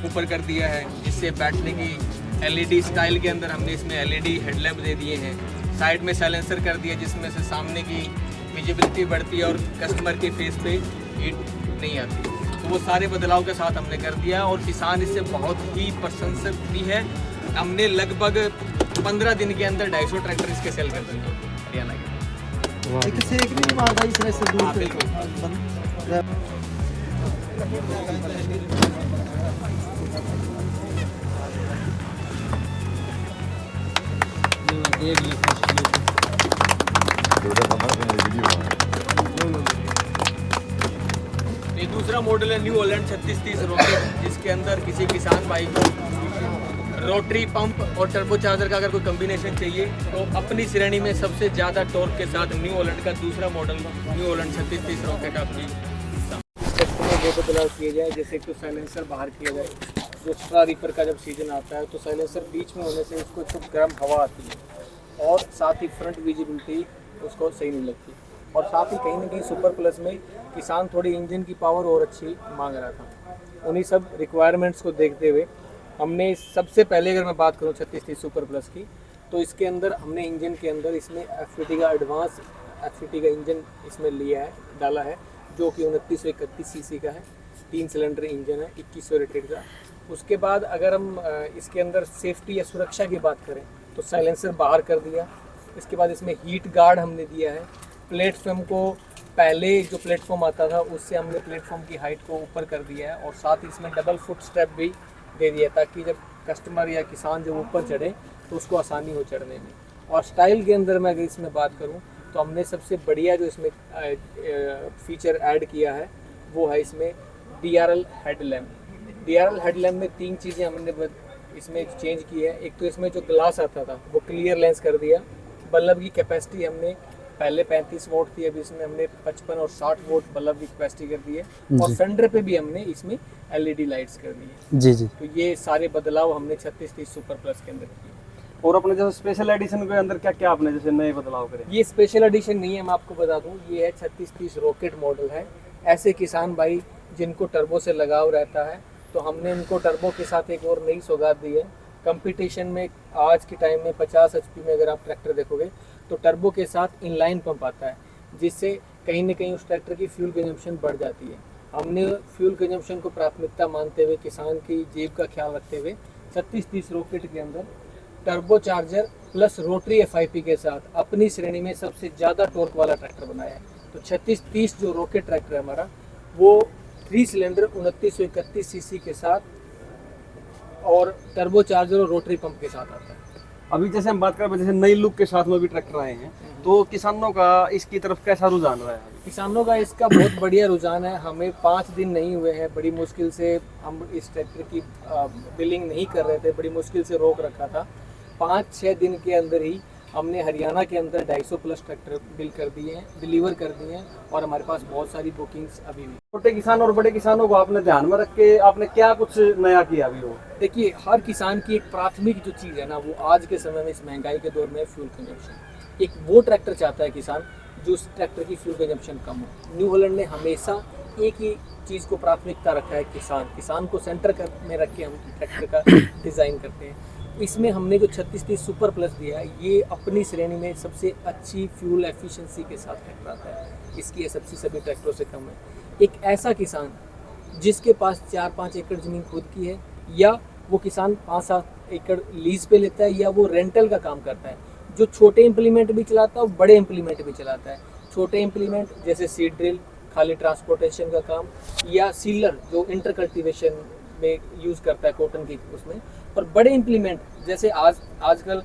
ऊपर कर दिया है, जिससे बैठने की LED स्टाइल के अंदर हमने इसमें LED हेडलैम्प दे दिए हैं। साइड में साइलेंसर कर दिया जिसमें से सामने की विजिबिलिटी बढ़ती है और कस्टमर के फेस पे हीट नहीं आती। तो वो सारे बदलाव के साथ हमने कर दिया और किसान इससे बहुत ही प्रशंसक भी है। हमने लगभग 15 दिन के अंदर 250 ट्रैक्टर इसके सेल कर दिए हरियाणा के। एक से एक नहीं मारता इस तरह से दूर हाँ, से। ये दूसरा मॉडल है न्यू हॉलैंड 3630 रॉकेट, जिसके अंदर किसी किसान भाई को रोटरी पंप और टर्बो चार्जर का अगर कोई कॉम्बिनेशन चाहिए तो अपनी श्रेणी में सबसे ज़्यादा टॉर्क के साथ न्यू हॉलैंड का दूसरा मॉडल न्यू हॉलैंड 3630 रॉकेट आपकी ये बदलाव किए जाए। जैसे तो साइलेंसर बाहर किया जाए, जो स्ट्रा रीपर का जब सीजन आता है तो साइलेंसर बीच में होने से उसको खूब गर्म हवा आती है और साथ ही फ्रंट विजिबिलिटी उसको सही नहीं लगती। और साथ ही कहीं ना कहीं सुपर प्लस में किसान थोड़ी इंजन की पावर और अच्छी मांग रहा था। उन्हीं सब रिक्वायरमेंट्स को देखते हुए हमने सबसे पहले अगर मैं बात करूँ 3630 सुपर प्लस की, तो इसके अंदर हमने इंजन के अंदर इसमें FPT का एडवांस FPT का इंजन इसमें लिया है, डाला है, जो कि 2931 सीसी का है। 3 सिलेंडर इंजन है 2100 रेटेड का। उसके बाद अगर हम इसके अंदर सेफ्टी या सुरक्षा की बात करें तो साइलेंसर बाहर कर दिया। इसके बाद इसमें हीट गार्ड हमने दिया है। प्लेटफॉर्म को पहले जो प्लेटफॉर्म आता था उससे हमने प्लेटफॉर्म की हाइट को ऊपर कर दिया है और साथ ही इसमें डबल फुट स्टेप भी दे दिया ताकि जब कस्टमर या किसान जब ऊपर चढ़े तो उसको आसानी हो चढ़ने में। और स्टाइल के अंदर मैं अगर इसमें बात करूं तो हमने सबसे बढ़िया जो इसमें फीचर ऐड किया है वो है इसमें DRL हेडलैम्प। DRL हेडलैम्प में 3 चीज़ें हमने इसमें चेंज की है। एक तो इसमें जो ग्लास आता था वो क्लियर लेंस कर दिया। बल्ब की कैपेसिटी हमने पहले 35 वोट थी, अभी इसमें हमने 55 और 60 वोट बल्ब की कैपेसिटी कर दी है। और फेंडर पे भी हमने इसमें LED लाइट्स कर दी है। जी जी। तो ये सारे बदलाव हमने 3630 सुपर प्लस के अंदर किए। और अपने जैसे स्पेशल एडिशन के अंदर क्या क्या आपने जैसे नए बदलाव करे? ये स्पेशल एडिशन नहीं है, मैं आपको बता दूं, ये है 3630 रॉकेट मॉडल है। ऐसे किसान भाई जिनको टर्बो से लगाव रहता है तो हमने इनको टर्बो के साथ एक और नई सौगात दी है। कंपटीशन में आज के टाइम में 50 HP में अगर आप ट्रैक्टर देखोगे तो टर्बो के साथ इनलाइन पंप आता है, जिससे कहीं ना कहीं उस ट्रैक्टर की फ्यूल कंजम्पशन बढ़ जाती है। हमने फ्यूल कंजम्पशन को प्राथमिकता मानते हुए किसान की जेब का ख्याल रखते हुए 3630 रॉकेट के अंदर turbo charger plus rotary FIP के साथ अपनी श्रेणी में सबसे ज़्यादा टॉर्क वाला ट्रैक्टर बनाया है। तो 3630 जो रॉकेट ट्रैक्टर है हमारा वो 3 सिलेंडर 2931 सीसी के साथ और टर्बो चार्जर और रोटरी पंप के साथ आता है। अभी जैसे हम बात करें जैसे नई लुक के साथ में भी ट्रैक्टर आए हैं तो किसानों का इसकी तरफ कैसा रुझान रहा है? किसानों का इसका बहुत बढ़िया रुझान है। हमें 5 दिन नहीं हुए हैं, बड़ी मुश्किल से हम इस ट्रैक्टर की बिलिंग नहीं कर रहे थे, बड़ी मुश्किल से रोक रखा था। 5-6 दिन के अंदर ही हमने हरियाणा के अंदर 250 प्लस ट्रैक्टर बिल कर दिए हैं, डिलीवर कर दिए हैं और हमारे पास बहुत सारी बुकिंग्स अभी भी। छोटे किसानों और बड़े किसानों को आपने ध्यान में रख के आपने क्या कुछ नया किया अभी? वो देखिए, हर किसान की एक प्राथमिक जो चीज़ है ना, वो आज के समय में इस महंगाई के दौर में फ्यूल कंजम्पशन। एक वो ट्रैक्टर चाहता है किसान जो उस ट्रैक्टर की फ्यूल कंजम्पशन कम हो। न्यू हॉलैंड ने हमेशा एक ही चीज़ को प्राथमिकता रखा है, किसान को सेंटर में रख के हम ट्रैक्टर का डिज़ाइन करते हैं। इसमें हमने जो 3630 सुपर प्लस दिया है ये अपनी श्रेणी में सबसे अच्छी फ्यूल एफिशिएंसी के साथ ट्रैक्टर आता है। इसकी एसएफसी सभी ट्रैक्टरों से कम है। एक ऐसा किसान जिसके पास 4-5 एकड़ ज़मीन खुद की है या वो किसान 5-7 एकड़ लीज पे लेता है या वो रेंटल का काम करता है, जो छोटे इम्प्लीमेंट भी चलाता है और बड़े इम्प्लीमेंट भी चलाता है। छोटे इम्प्लीमेंट जैसे सीड ड्रिल, खाली ट्रांसपोर्टेशन का काम या सीलर जो इंटर कल्टीवेशन में यूज़ करता है कॉटन की उसमें। और बड़े इम्प्लीमेंट जैसे आजकल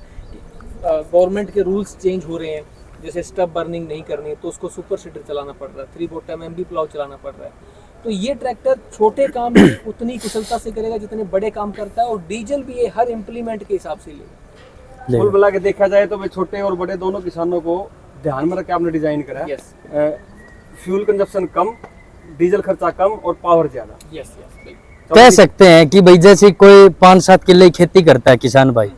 गवर्नमेंट के रूल्स चेंज हो रहे हैं, जैसे स्टब बर्निंग नहीं करनी है तो उसको सुपर सीडर चलाना पड़ रहा है, 3 बॉटम MB प्लाउ चलाना पड़ रहा है। तो ये ट्रैक्टर छोटे काम भी उतनी कुशलता से करेगा जितने बड़े काम करता है और डीजल भी ये हर इम्प्लीमेंट के हिसाब से लेगा। कुल मिला के देखा जाए तो भाई छोटे और बड़े दोनों किसानों को ध्यान में रख के आपने डिजाइन करा है। यस, फ्यूल कंजप्शन कम, डीजल खर्चा कम और पावर ज्यादा। यस, कह सकते हैं कि भाई जैसे कोई 5-7 किले खेती करता है किसान भाई,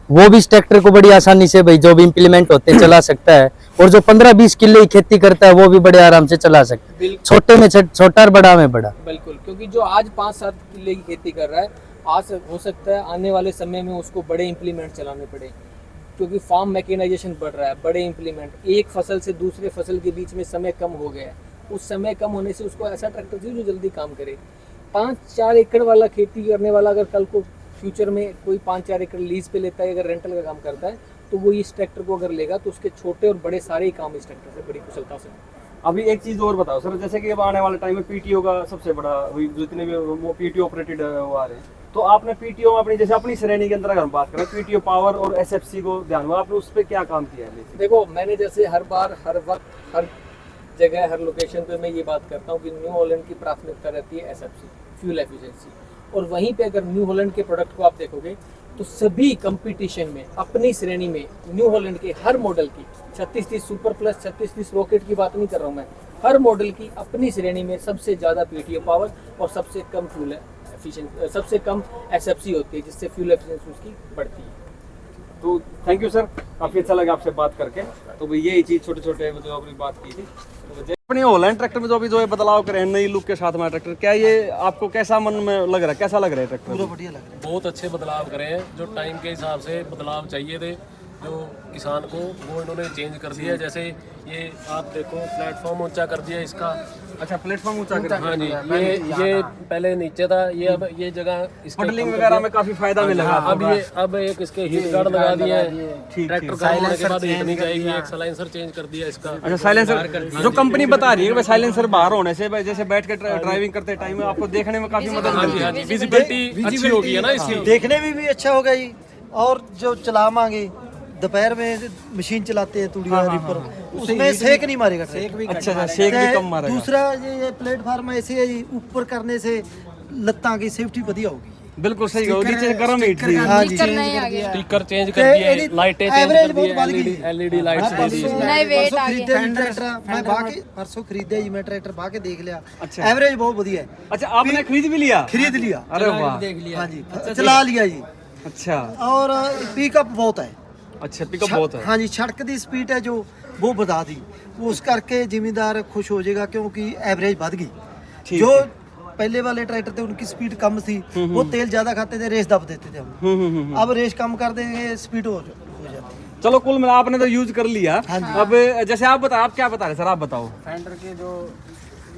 वो भी इस ट्रैक्टर को बड़ी आसानी से भाई जो भी इम्प्लीमेंट होते हैं चला सकता है, और जो 15-20 किले की खेती करता है वो भी बड़े आराम से चला सकता है। छोटे में छोटा और बड़ा में बड़ा। बिल्कुल, क्योंकि जो आज 5-7 किले की खेती कर रहा है हो सकता है आने वाले समय में उसको बड़े इम्प्लीमेंट चलाने पड़े, क्योंकि फार्म मैकेनाइजेशन बढ़ रहा है। बड़े इम्प्लीमेंट, एक फसल से दूसरे फसल के बीच में समय कम हो गया है। उस समय कम होने से उसको ऐसा ट्रैक्टर चाहिए जो जल्दी काम करे। 5-4 एकड़ वाला खेती करने वाला अगर कल को फ्यूचर में कोई 5-4 एकड़ लीज पे लेता है, अगर रेंटल का काम करता है, तो वो इस ट्रैक्टर को अगर लेगा तो उसके छोटे और बड़े सारे ही काम इस ट्रैक्टर से बड़ी कुशलता से। अभी एक चीज और बताओ सर, जैसे कि अब आने वाले टाइम में पीटीओ का सबसे बड़ा जितने भी वो पीटीओ ऑपरेटेड वो आ रहे हैं, तो आपने पीटीओ में अपनी जैसे अपनी श्रेणी के अंदर अगर हम बात करें पीटीओ पावर और एसएफसी को ध्यान में, आपने उस पर क्या काम किया है? देखो, मैंने जैसे हर बार, हर वक्त, हर जगह, हर लोकेशन पे मैं ये बात करता हूँ कि न्यू हॉलैंड की प्राथमिकता रहती है एसएफसी, फ्यूल एफिशिएंसी। और वहीं पे अगर न्यू हॉलैंड के प्रोडक्ट को आप देखोगे तो सभी कंपटीशन में अपनी श्रेणी में न्यू हॉलैंड के हर मॉडल की 3630 सुपर प्लस, 3630 रॉकेट की बात नहीं कर रहा हूँ मैं, हर मॉडल की अपनी श्रेणी में सबसे ज़्यादा पीटीओ पावर और सबसे कम फ्यूल एफिशिएंसी, सबसे कम एसएफसी होती है, जिससे फ्यूल एफिशिएंसी उसकी बढ़ती है। तो थैंक यू सर, काफी अच्छा लगा आपसे बात करके। तो भाई यही चीज छोटे छोटे जो आपने बात की थी, तो अपने हॉलैंड ट्रैक्टर में जो अभी जो ये बदलाव करे हैं नई लुक के साथ में ट्रैक्टर, क्या ये आपको कैसा मन में लग रहा है, कैसा लग रहा है ट्रैक्टर? पूरा बढ़िया लग रहा है। बहुत अच्छे बदलाव करे हैं, जो टाइम के हिसाब से बदलाव चाहिए थे जो किसान को, वो इन्होंने चेंज कर दिया। जैसे ये आप देखो प्लेटफॉर्म ऊंचा कर दिया इसका। अच्छा, प्लेटफॉर्म ऊंचा कर, हाँ जी, ये पहले नीचे था, ये अब ये जगह इसके मॉडलिंग वगैरह में काफी फायदा मिलेगा। अब एक इसके हीट गार्ड लगा दिए हैं, ट्रैक्टर का होने के बाद हीट नहीं जाएगी। एक साइलेंसर चेंज कर दिया इसका। अच्छा, साइलेंसर जो कंपनी बता रही है कि साइलेंसर बाहर होने से जैसे बैठ के ड्राइविंग करते टाइम में आपको देखने में काफी मदद मिलती है। विजिबिलिटी अच्छी हो गई है ना इसकी। देखने में भी अच्छा होगा जी, और जो चला मांगे दोपहर में मशीन चलाते हैं तूड़िया रिपर, उसमें सेक नहीं मारेगा ट्रैक्टर। अच्छा, शेक भी कम मारेगा। दूसरा ये प्लेटफार्म ऐसे है जी, ऊपर करने से लत्ता की सेफ्टी बढ़िया होगी। बिल्कुल सही कहो, नीचे गर्म हीट थी। हाँ जी, स्टिकर चेंज कर दिए, लाइटें चेंज कर दी, एलईडी लाइट्स दे दी। नए वेट आ गए। ट्रैक्टर मैं बाके परसों खरीदे जी, मैं ट्रैक्टर बाके देख लिया। अच्छा, एवरेज बहुत बढ़िया है। अच्छा, आपने खरीद भी लिया? खरीद लिया। अरे वाह, हाँ जी, चला लिया जी। अच्छा, और पिकअप बहुत है। अच्छा, पिकअप बहुत है। हाँ जी, सड़क की स्पीड है जो वो बता दी, उस करके जिम्मेदार खुश हो जाएगा, क्योंकि एवरेज बढ़ गई। जो पहले वाले ट्रैक्टर थे उनकी स्पीड कम थी, वो तेल ज्यादा खाते थे, रेस दब देते थे हम। अब रेस कम कर देंगे, स्पीड हो जाती है। चलो, कुल मिला आपने तो यूज कर लिया। हाँ जी। अब जैसे आप बताओ, आप क्या बता रहे सर, आप बताओ। फेंडर के जो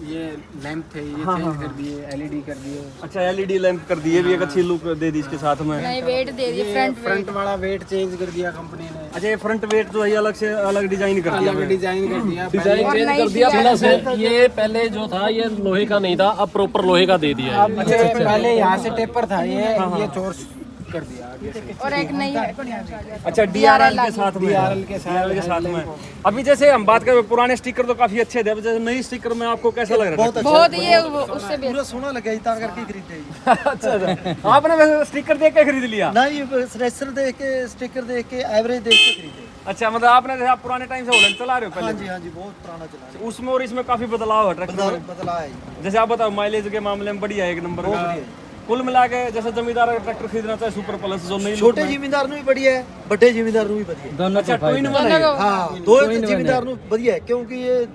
ये लैंप थे ये चेंज कर दिए, एलईडी कर दिए। अच्छा, एलईडी लैंप कर दिए, भी एक अच्छी लुक दे दी इसके साथ में। नए वेट दे दिए, फ्रंट वाला वेट चेंज कर दिया कंपनी ने। अच्छा, ये फ्रंट वेट जो है अलग से अलग डिजाइन कर दिया। अलग डिजाइन कर दिया, डिजाइन चेंज कर दिया प्लस ये पहले जो था ये लोहे का नहीं था, अब प्रॉपर लोहे का दे दिया है। अच्छा, पहले यहाँ से टेपर था, ये चोर कर दिया आगे से। और एक नई अच्छा, डीआरएल के साथ में, DRL के साथ में। अभी जैसे हम बात करें, पुराने स्टिकर तो काफी अच्छे थे, अब जैसे नई स्टिकर में आपको कैसा लग रहा है? बहुत ये उससे पूरा सोना लगा जी, ता करके खरीदे जी। अच्छा, आपने वैसे स्टिकर देख के खरीद लिया? नहीं, रेसर देख के, स्टिकर देख के, एवरेज देख के खरीदे। अच्छा, मतलब आपने जैसे आप पुराने टाइम से हॉलैंड चला रहे हो हाँ पहले? जी, हाँ जी, बहुत पुराना चला है। उसमें और इसमें काफी बदलाव है ट्रैक्टर में। बदला है जी। जैसे आप बताओ, माइलेज के मामले में बढ़िया है, एक नंबर का। कुल मिला के जैसे जमींदार अगर ट्रैक्टर खरीदना चाहे सुपर प्लस जो नहीं, छोटे जिम्मेदार भी बढ़िया है, बड़े जिम्मेदार भी बढ़िया है। दोनों अच्छा, को फायदा ट्विन है। वन है। हाँ, दो जिम्मेदार बढ़िया है, क्योंकि ये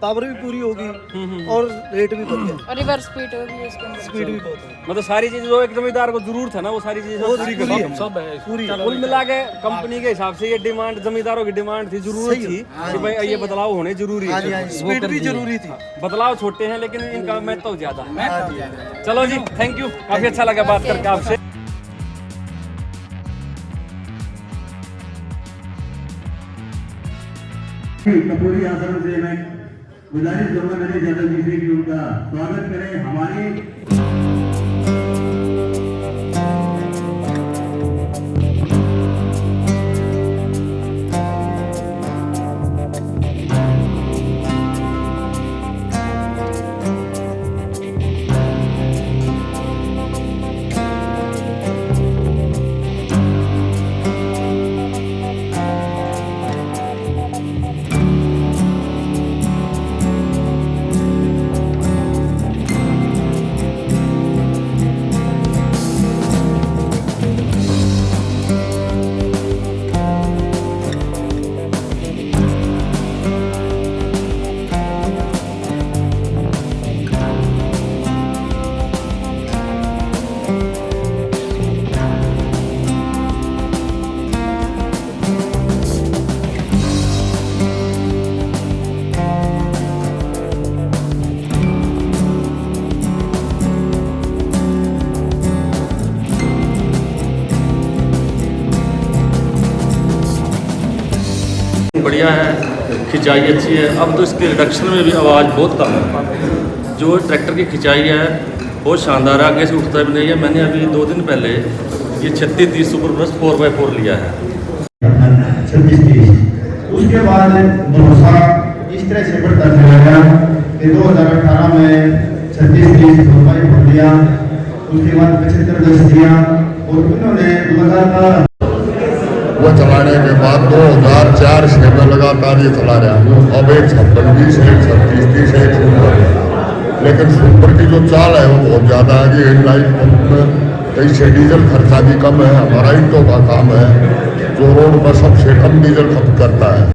पावर भी पूरी होगी और रेट भी बढ़िया है, और रिवर्स स्पीड होगी इसके अंदर। स्पीड भी बहुत है। मतलब सारी चीजें जो एक जमींदार को जरूरत है ना, वो सारी चीजें पूरी कर दी है। सब है। पूरी कुल मिला के कंपनी के हिसाब से ये डिमांड, जमींदारों की डिमांड थी, जरूरत थी कि भाई ये बदलाव होने जरूरी हाँ जी, हाँ है। जी, स्पीड भी जरूरी थी। बदलाव छोटे हैं लेकिन इनका महत्व ज्यादा है। चलो जी, थैंक यू, काफी अच्छा लगा बात करके आपसे। कपूरी आश्रम से मैं गुजारिश करूंगा मेरे यादव जी से कि उनका स्वागत करें। हमारे बढ़िया है, खिंचाई अच्छी है। अब तो इसके रिडक्शन में भी आवाज़ बहुत कम है। जो ट्रैक्टर की खिंचाई है बहुत शानदार है, आगे से उठता भी नहीं है। मैंने अभी 2 दिन पहले ये 3630 सुपर प्लस 4x4 लिया है। 3630 उसके बाद भरोसा इस तरह से बढ़ता चला गया कि 2018 में 3630 4x4 लिया, उसके बाद 7510 दिया और उन्होंने लगातार वो चलाने के बाद 2004 से में लगातार ये चला रहा। अब एक 5620 है, 3630 है, 1 लेकिन सुपर की जो चाल है वो बहुत ज़्यादा है कि इनलाइन पंप में कई से डीजल खर्चा भी कम है। हमारा ईंटों का काम है जो रोड पर सबसे कम डीजल खपत करता है।